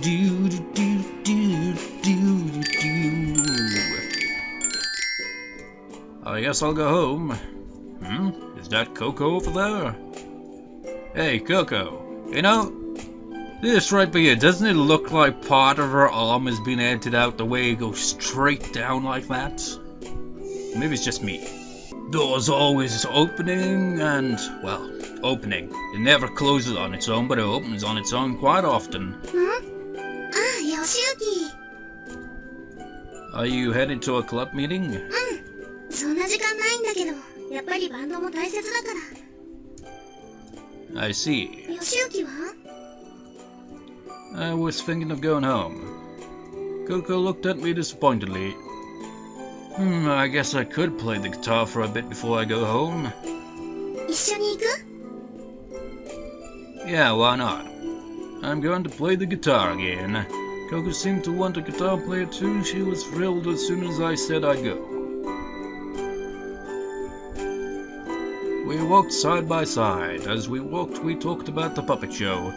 Do do do do do do. I guess I'll go home. Is that Coco over there? Hey, Coco. You know, this right here, doesn't it look like part of her arm has been edited out the way it goes straight down like that? Maybe it's just me. Door's always opening and, well, opening. It never closes on its own, but it opens on its own quite often. Yoshiyuki. Are you headed to a club meeting? そんな時間ないんだけど、やっぱりバンドも大切だから。I see. Yoshiyuki は I was thinking of going home. Coco looked at me disappointedly. I guess I could play the guitar for a bit before I go home. 一緒に行く Yeah, why not? I'm going to play the guitar again. Coco seemed to want a guitar player too. She was thrilled as soon as I said I'd go. We walked side by side. As we walked, we talked about the puppet show.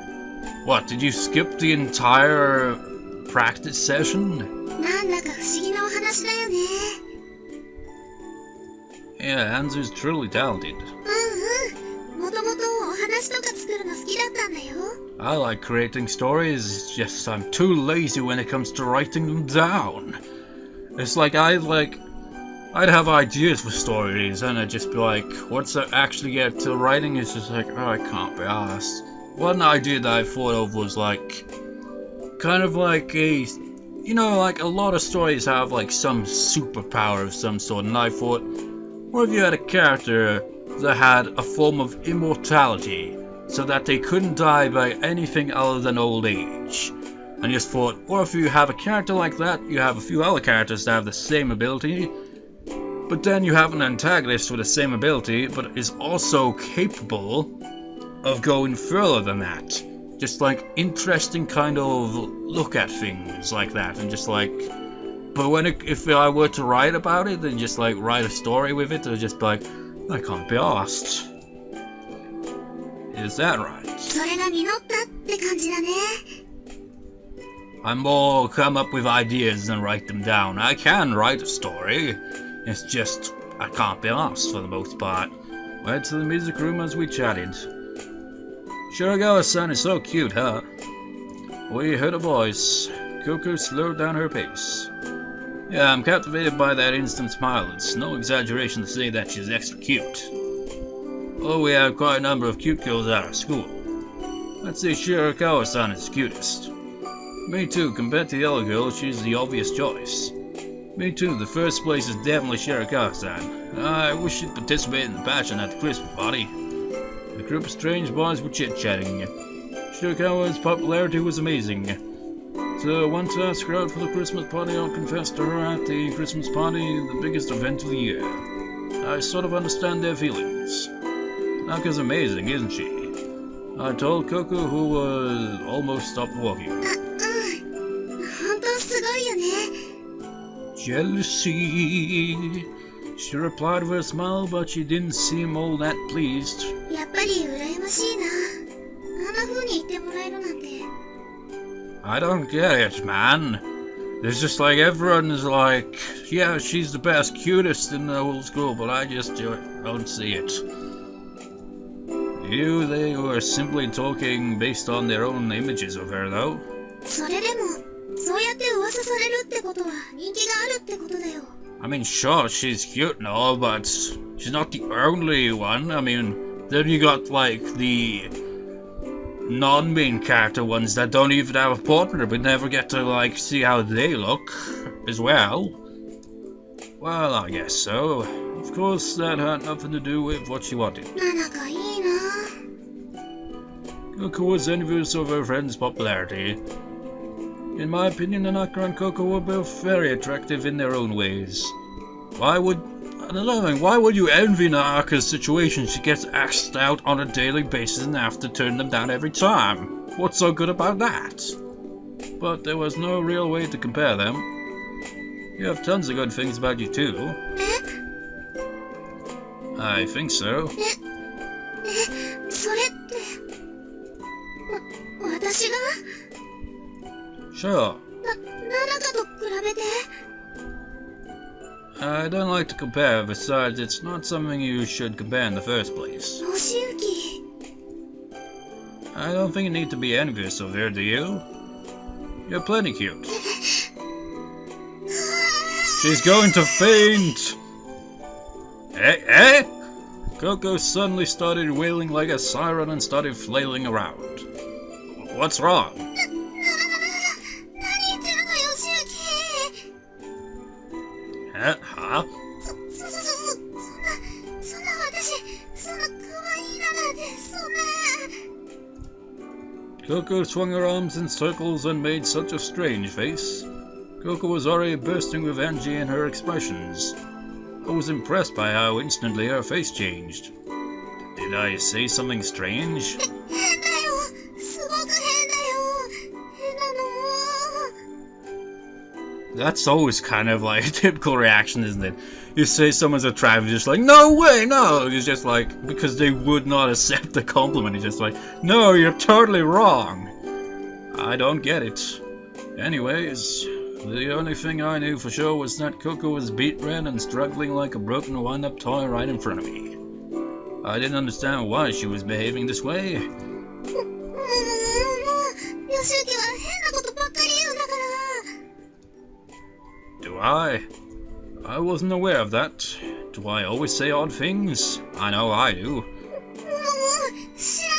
What, did you skip the entire practice session? なんだか不思議なお話だよね。Yeah, Hanzu's truly talented. もともとお話とか作るの好きだったんだよ。I like creating stories, it's just I'm too lazy when it comes to writing them down. It's like I'd have ideas for stories and I'd just be like, once I actually get to writing, it's just like, oh, I can't be asked. One idea that I thought of was like, kind of like a, you know, like a lot of stories have like some superpower of some sort, and I thought, what if you had a character that had a form of immortality, so that they couldn't die by anything other than old age? And just thought, what if you have a character like that, you have a few other characters that have the same ability, but then you have an antagonist with the same ability, but is also capable of going further than that. Just like interesting kind of look at things like that, and just like, but when if I were to write about it, then just like write a story with it, I'd just be like, I can't be asked. Is that right? それが実ったって感じだね。I'm more come up with ideas than write them down. I can write a story. It's just I can't be asked for the most part. Went to the music room as we chatted. Shiragawa-san is so cute, huh? We heard a voice. Coco slowed down her pace. Yeah, I'm captivated by that instant smile. It's no exaggeration to say that she's extra cute. Oh, we have quite a number of cute girls at our school. I'd say Shirakawa-san is the cutest. Me too, compared to the other girls, she's the obvious choice. Me too, the first place is definitely Shirakawa-san. I wish she'd participate in the pageant at the Christmas party. The group of strange boys were chit-chatting. Shirakawa's popularity was amazing. So I want to ask her out for the Christmas party. I'll confess to her at the Christmas party, the biggest event of the year. I sort of understand their feelings. Naka's amazing, isn't she? I told Coco, who almost stopped walking. 本当すごいよね。 Jealousy. She replied with a smile, but she didn't seem all that pleased. やっぱり羨ましいな。あんな風に言ってもらえるなんて。I don't get it, man. There's just like everyone is like, yeah, she's the best, cutest in the whole school, but I just don't see it. They were simply talking based on their own images of her, though. それでも、そうやって噂されるってことは人気があるってことだよ。I mean, sure, she's cute and all, but she's not the only one. I mean, then you got like the non-main character ones that don't even have a partner, but never get to like see how they look as well. Well, I guess so. Of course, that had nothing to do with what she wanted. 仲いいな。 Coco was envious of her friend's popularity. In my opinion, Nanaka and Coco were both very attractive in their own ways. Why would you envy Nanaka's situation? She gets asked out on a daily basis and have to turn them down every time. What's so good about that? But there was no real way to compare them. You have tons of good things about you too. え I think so. それって。私が Sure. 7と比べて I don't like to compare, besides it's not something you should compare in the first place. 吉行 I don't think you need to be envious of her, do you? You're plenty cute. She's going to faint! Eh? Coco suddenly started wailing like a siren and started flailing around. What's wrong? 何言ってるの吉行 Huh? そんな私そんな可愛いだなんてそんな Coco swung her arms in circles and made such a strange face. Coco was already bursting with energy in her expressions. I was impressed by how instantly her face changed. Did I say something strange? 変だよすごく変だよ変なの That's always kind of like a typical reaction, isn't it? You say someone's attractive, just like, no way, no! It's just like, because they would not accept the compliment, it's just like, no, you're totally wrong! I don't get it. Anyways, the only thing I knew for sure was that Coco was beet red and struggling like a broken wind-up toy right in front of me. I didn't understand why she was behaving this way. もう吉行は変なことばっかり言うんだから Do I? I wasn't aware of that. Do I always say odd things? I know I do. もう知ら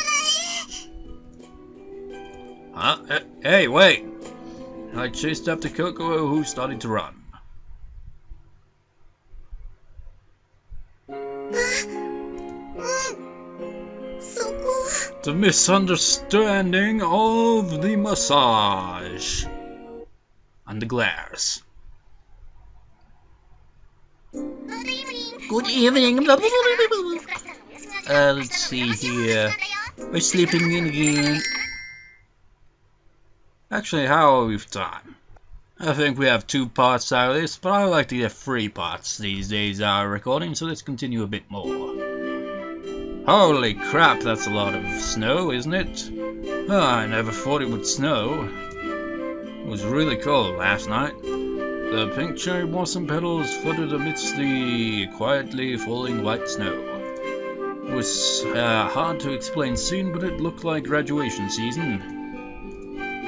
ない Huh? Hey, wait! I chased after Coco, who started to run. そこ The misunderstanding of the massage. And the glares. Good evening. Let's see here. We're sleeping in again. Actually, how are we for time? I think we have 2 parts out of this, but I like to get 3 parts these days out of recording, so let's continue a bit more. Holy crap, that's a lot of snow, isn't it? Oh, I never thought it would snow. It was really cold last night. The pink cherry blossom petals fluttered amidst the quietly falling white snow. It was hard to explain scene, but it looked like graduation season.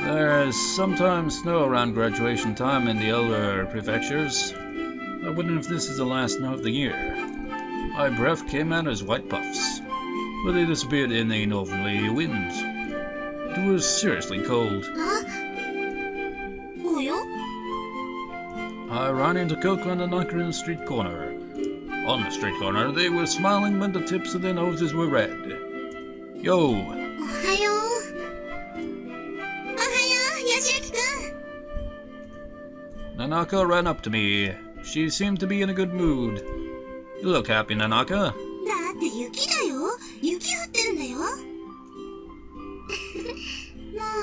There's sometimes snow around graduation time in the elder prefectures. I wonder if this is the last snow of the year. My breath came out as white puffs, but they disappeared in a northerly wind. It was seriously cold. およ I ran into Coco and Anaka in the street corner. On the street corner, they were smiling when the tips of their noses were red. Yo! おはよう吉行くん Nanaka ran up to me. She seemed to be in a good mood. You look happy, Nanaka. だって雪だよ雪降ってるんだよも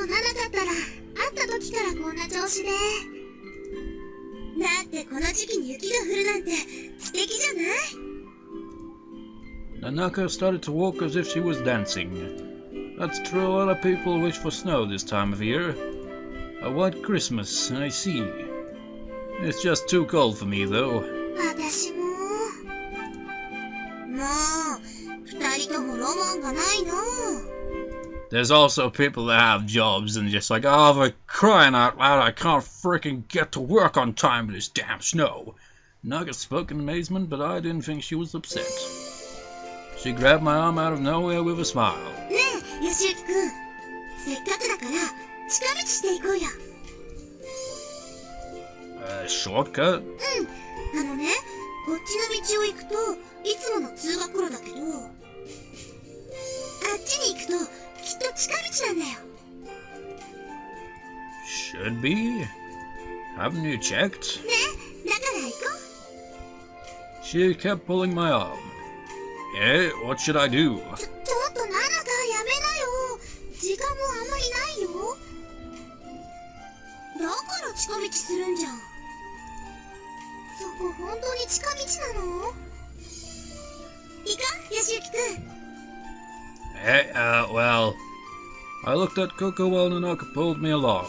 うなかったら会った時からこんな調子でだってこの時期に雪が降るなんて素敵じゃない Nanaka started to walk as if she was dancing. That's true, a lot of people wish for snow this time of year. A white Christmas, I see. It's just too cold for me, though. 私ももう二人ともロマンがないの There's also people that have jobs and just like, oh, for crying out loud, I can't freaking get to work on time with this damn snow. Naga spoke in amazement, but I didn't think she was upset. She grabbed my arm out of nowhere with a smile. ねえ吉行くんせっかくだから近道していこうよ Shortcut? あのねこっちの道を行くといつもの通学路だけどあっちに行くときっと近道なんだよ Should be. Haven't you checked? ねだから行こ She kept pulling my arm. Eh, what should I do? うちょっとナナカやめなよ時間もあんまりないよだから近道するんじゃんそこ本当に近道なのいいか吉行くん Well, I looked at Coco while Nanaka pulled me along.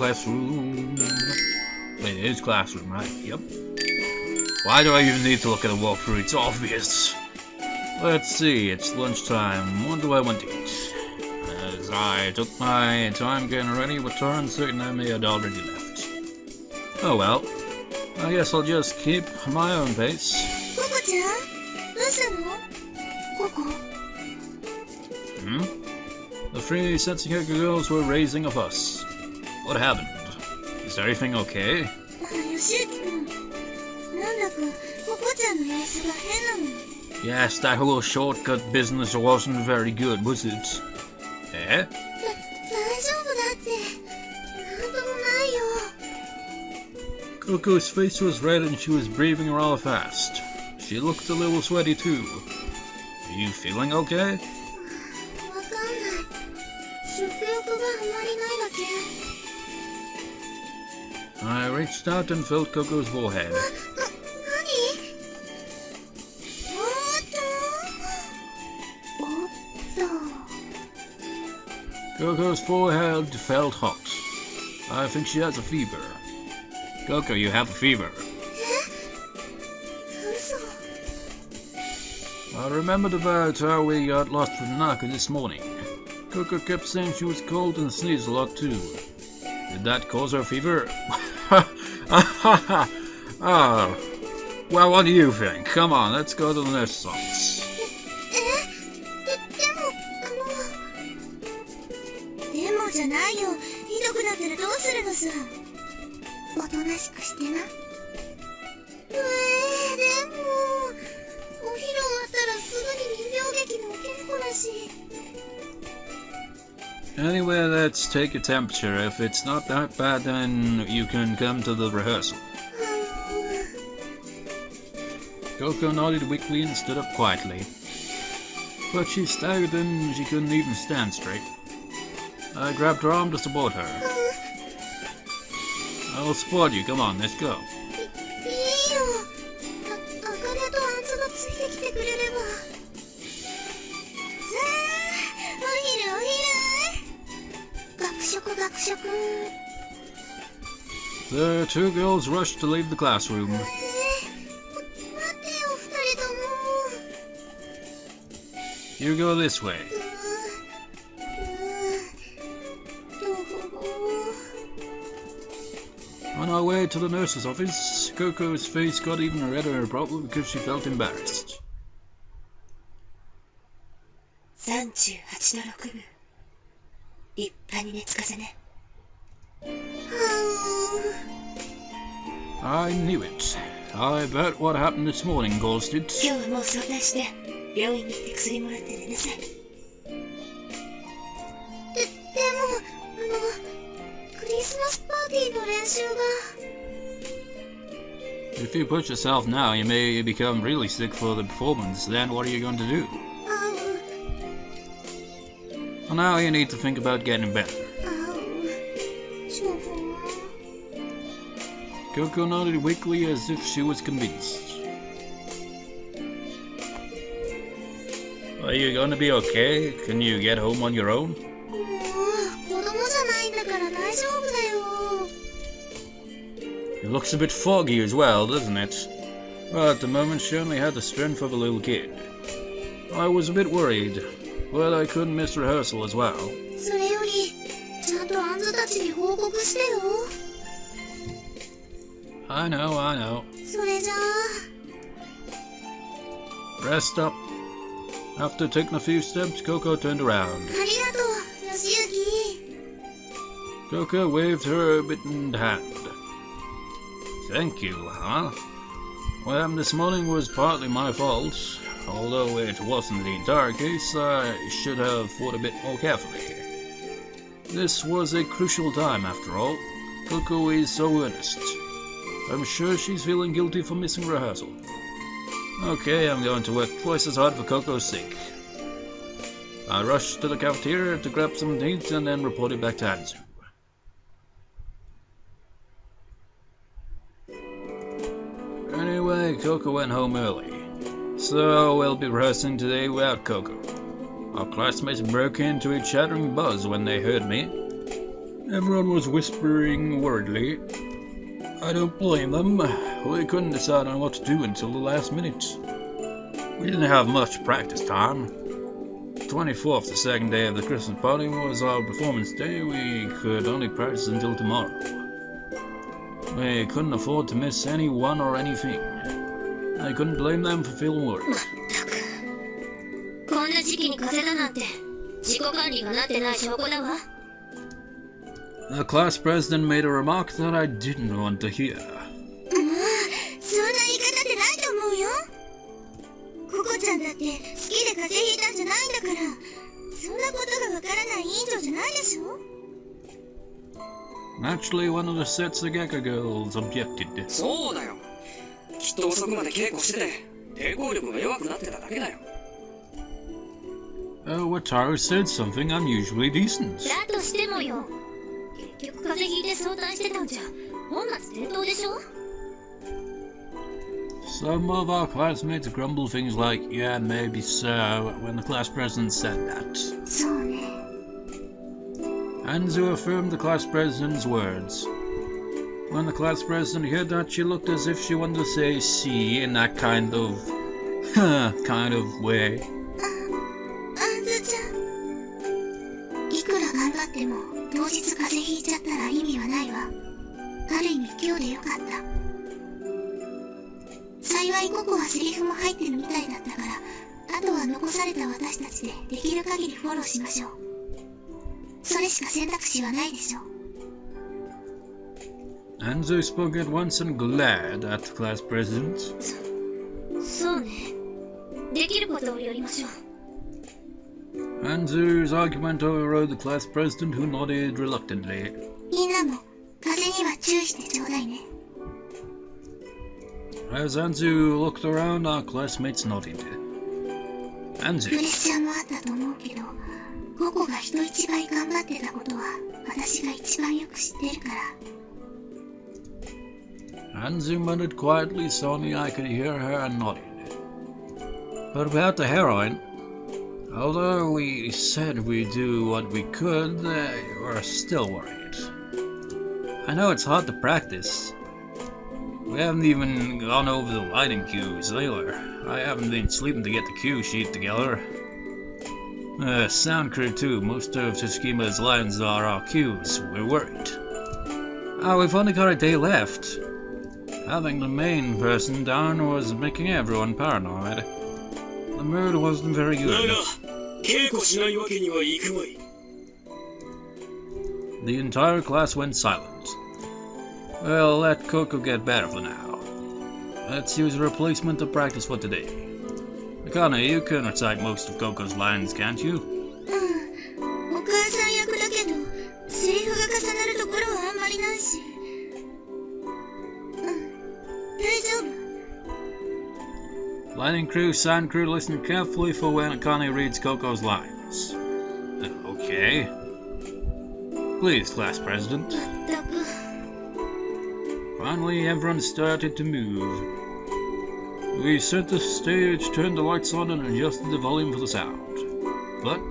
classroom. Wait, it is classroom, right? Yep. Why do I even need to look at the walkthrough? It's obvious. Let's see, it's lunchtime. What do I want to eat? As I took my time getting ready, returned certain I may had already left. Oh well. I guess I'll just keep my own pace. Coco-chan? どうしたの? Coco? The three Sensei girls were raising a fuss. What happened? Is everything okay? 義行君、なんだかココちゃんの様子が変なの。Yes, that whole shortcut business wasn't very good, was it? Eh? 大丈夫だって。なんともないよ。Coco's face was red and she was breathing rather fast. She looked a little sweaty too. Are you feeling okay? わかんない。食欲があまりないだけ。I reached out and felt Coco's forehead. 何? Coco's forehead felt hot. I think she has a fever. Coco, you have a fever. I remembered about how we got lost with Naka this morning. Coco kept saying she was cold and sneezed a lot too. Did that cause her fever? Oh. Well, what do you think? Come on, let's go to the nurse's office. でもじゃないよ。ひどくなったらどうするのさ。おとなしくしてな。でもお昼終わったらすぐに人形劇のお稽古だし。Anyway, let's take your temperature. If it's not that bad, then you can come to the rehearsal. Coco nodded weakly and stood up quietly. But she staggered and she couldn't even stand straight. I grabbed her arm to support her. I'll support you. Come on, let's go. いいよ。あかねとあんつがついてきてくれれば。さあ、お昼。学食。The two girls rushed to leave the classroom. 待ってよ、二人とも。You go this way. On our way to the nurse's office, Coco's face got even redder probably because she felt embarrassed. 38の6分。立派に寝つかせね。I knew it. I bet what happened this morning caused it. 今日はもう早退して病院に行って薬もらって寝なさい。でもクリスマスパーティーの練習が。If you push yourself now, you may become really sick for the performance. Then what are you going to do? Well, now you need to think about getting better. Coco nodded weakly as if she was convinced. Are you going to be okay? Can you get home on your own? 子供じゃないんだから大丈夫だよ。 It looks a bit foggy as well, doesn't it? But at the moment she only had the strength of a little kid. I was a bit worried, but I couldn't miss rehearsal as well. それよりちゃんとアンズたちに報告してよ。I know. それじゃあ。 Rest up. After taking a few steps, Coco turned around. ありがとう、義行。 Coco waved her mittened hand. Thank you, huh? What happened this morning was partly my fault. Although it wasn't the entire case, I should have thought a bit more carefully. This was a crucial time after all. Coco is so earnest. I'm sure she's feeling guilty for missing rehearsal. Okay, I'm going to work twice as hard for Coco's sake. I rushed to the cafeteria to grab some to eat and then reported back to Hansu. Anyway, Coco went home early. So we'll be rehearsing today without Coco. Our classmates broke into a chattering buzz when they heard me. Everyone was whispering worriedly. I don't blame them. We couldn't decide on what to do until the last minute. We didn't have much practice time. 24th, the second day of the Christmas party, was our performance day. We could only practice until tomorrow. We couldn't afford to miss anyone or anything. I couldn't blame them for feeling worried. まったく。こんな時期に風邪だなんて自己管理がなってない証拠だわ。The class president made a remark that I didn't want to hear. そんな言い方ってないと思うよ。ココちゃんだって好きで風邪ひいたんじゃないんだから、そんなことがわからない委員長じゃないでしょ。Naturally, one of the Setsugeka girls objected. そうだよ。きっと遅くまで稽古してて、抵抗力が弱くなってただけだよ。Wataru said something unusually decent. だとしてもよ。結局風邪ひいて早退してたんじゃ本末転倒でしょ。Some of our classmates grumbled things like, yeah, maybe so, when the class president said that. そうね。Anzu affirmed the class president's words. When the class president heard that, she looked as if she wanted to say see in that kind of way. あんずちゃん。いくら頑張っても当日風邪ひいちゃったら意味はないわ。ある意味今日でよかった。幸いココはセリフも入ってるみたいだったから、あとは残された私たちでできる限りフォローしましょう。それしか選択肢はないでしょう。Anzu spoke at once and glared at the class president. そうね。できることをやりましょう。Anzu's argument overrode the class president, who nodded reluctantly. みんなも風邪には注意してちょうだいね。As Anzu looked around, our classmates nodded. プレ Anzu, ッシャーもあったと思うけど、ココが人一倍頑張ってたことは私が一番よく知ってるから。Anzu muttered quietly, so only I could hear her and nodded. But about the heroine, although we said we'd do what we could, we're still worried. I know it's hard to practice. We haven't even gone over the lighting cues either. I haven't been sleeping to get the cue sheet together. Sound crew too. Most of Tsukima's lines are our cues. We're worried. We've only got a day left. Having the main person down was making everyone paranoid. The mood wasn't very だ good. が、稽古しないわけにはいくまい。The entire class went silent. Well, let Coco get better for now. Let's use a replacement to practice for today. Akane, you can recite most of Coco's lines, can't you? うん。お母さん役だけど、セリフが重なるところはあんまりないし。うん。大丈夫。 Lighting crew, sound crew, listen carefully for when Akane reads Coco's lines. Okay. Please, class president. まったく。 Finally, everyone started to move. We set the stage, turned the lights on, and adjusted the volume for the sound. But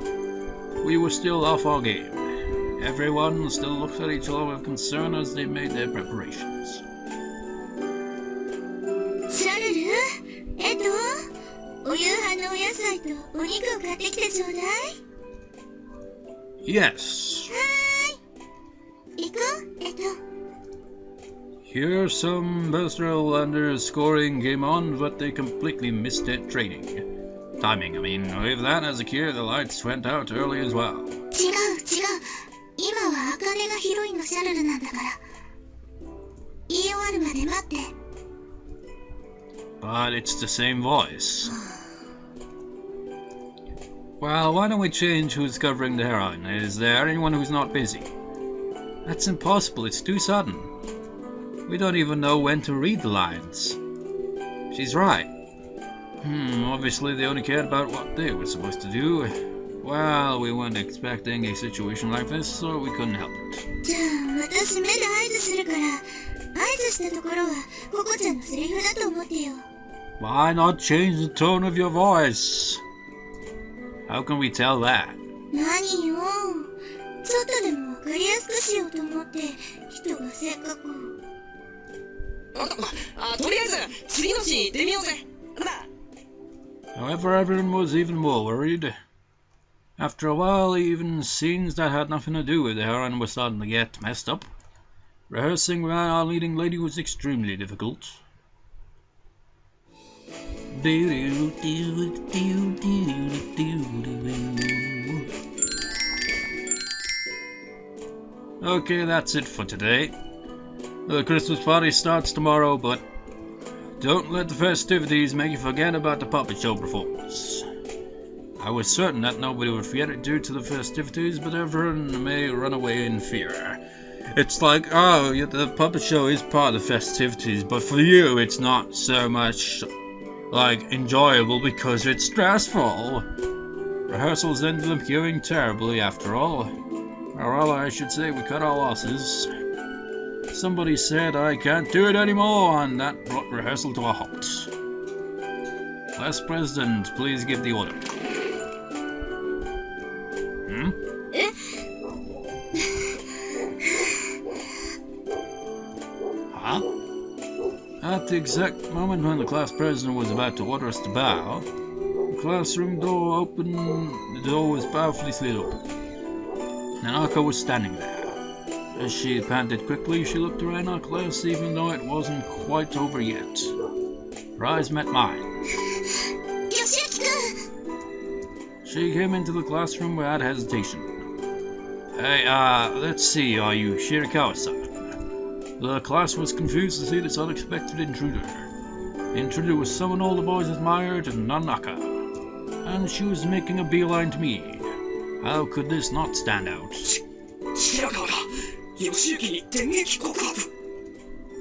we were still off our game. Everyone still looked at each other with concern as they made their preparations. シャルル、お夕飯のお野菜とお肉を買ってきてちょうだい。 Yes. はーい。行こう、Here some Bostrolanders scoring came on, but they completely missed their training. Timing, I mean. With that as a cue, the lights went out early as well. 違う。今は茜がヒロインのシャルルなんだから。言い終わるまで待って。 But it's the same voice. Well, why don't we change who's covering the heroine? Is there anyone who's not busy? That's impossible, it's too sudden. We don't even know when to read the lines. She's right. Obviously they only cared about what they were supposed to do. Well, we weren't expecting a situation like this, so we couldn't help it. じゃあ、私目で合図するから、合図したところはココちゃんのセリフだと思ってよ。 Why not change the tone of your voice? How can we tell that? 何よ。ちょっとでもわかりやすくししようと思って人がせっかく。とりあえず次のシーン行ってみようぜ。なんだ。 However, everyone was even more worried. After a while, even scenes that had nothing to do with the heroine were starting to get messed up. Rehearsing around our leading lady was extremely difficult. Okay, that's it for today. The Christmas party starts tomorrow, but don't let the festivities make you forget about the puppet show performance. I was certain that nobody would forget it due to the festivities, but everyone may run away in fear. It's like, oh, the puppet show is part of the festivities, but for you it's not so much, like, enjoyable because it's stressful. Rehearsals ended up going terribly after all. Or rather, I should say we cut our losses. Somebody said I can't do it anymore, and that brought rehearsal to a halt. Class President, please give the order. Huh? At the exact moment when the class president was about to order us to bow, the classroom door opened. The door was powerfully slid open. Nanako was standing there. As she panted quickly, she looked around our class even though it wasn't quite over yet. Her eyes met mine. She came into the classroom without hesitation. Hey, let's see, are you Shirakawa-san? The class was confused to see this unexpected intruder. The intruder was someone all the boys admired, Nanaka. And she was making a beeline to me. How could this not stand out? Shirakawaが義行に電撃告白。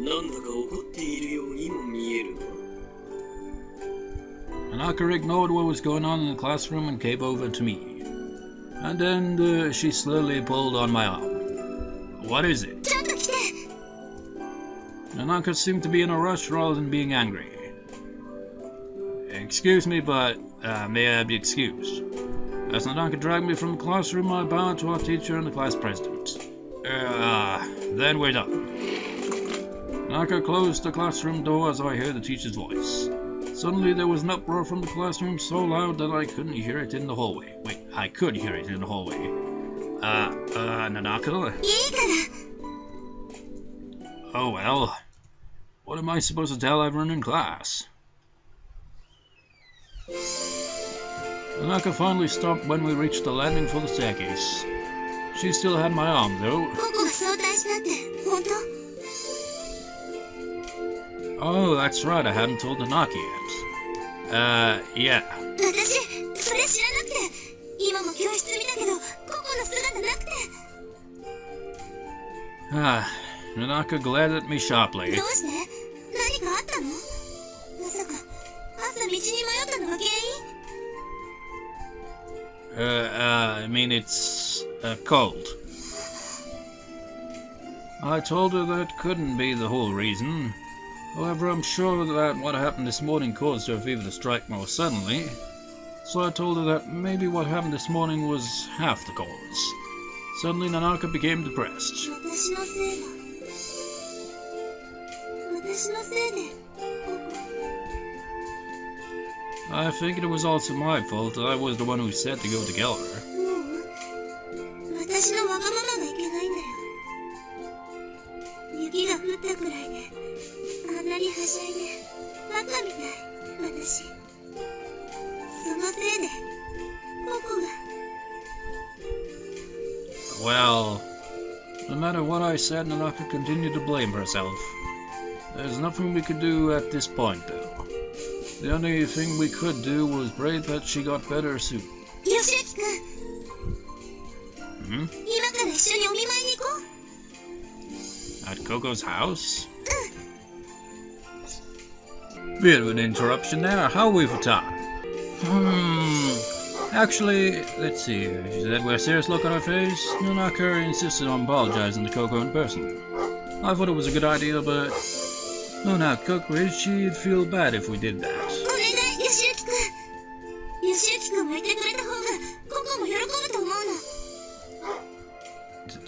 なんだか怒っているようにも見えるな。 Nanaka ignored what was going on in the classroom and came over to me. And then she slowly pulled on my arm. What is it? Nanaka seemed to be in a rush rather than being angry. Excuse me, but may I be excused? As Nanaka dragged me from the classroom, I bowed to our teacher and the class president. Then we're done. Nanaka closed the classroom door as I heard the teacher's voice. Suddenly there was an uproar from the classroom so loud that I couldn't hear it in the hallway. Wait, I could hear it in the hallway. Nanaka? Oh well. What am I supposed to tell everyone in class? Nanaka finally stopped when we reached the landing for the staircase. She still had my arm, though. Oh, that's right, I hadn't told Nanaka yet. Yeah. Nanaka glared at me sharply. I mean, it's cold. I told her that couldn't be the whole reason. However, I'm sure that what happened this morning caused her fever to strike more suddenly. So I told her that maybe what happened this morning was half the cause. Suddenly, Nanaka became depressed. I figured it was also my fault. I was the one who said to go to kill her. Well, no matter what I said, Nanaka continued to blame herself. There's nothing we could do at this point, though. The only thing we could do was pray that she got better soon. At Coco's house? Bit of an interruption there. How are we for time? Actually, let's see. She said with a serious look on her face. Nanaka insisted on apologizing to Coco in person. I thought it was a good idea, but... Oh, now, Coco, she'd feel bad if we did that.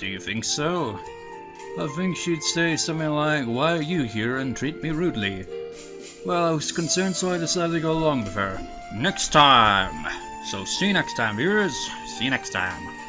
Do you think so? I think she'd say something like, why are you here, and treat me rudely. Well, I was concerned, so I decided to go along with her. Next time! So see you next time, viewers. See you next time.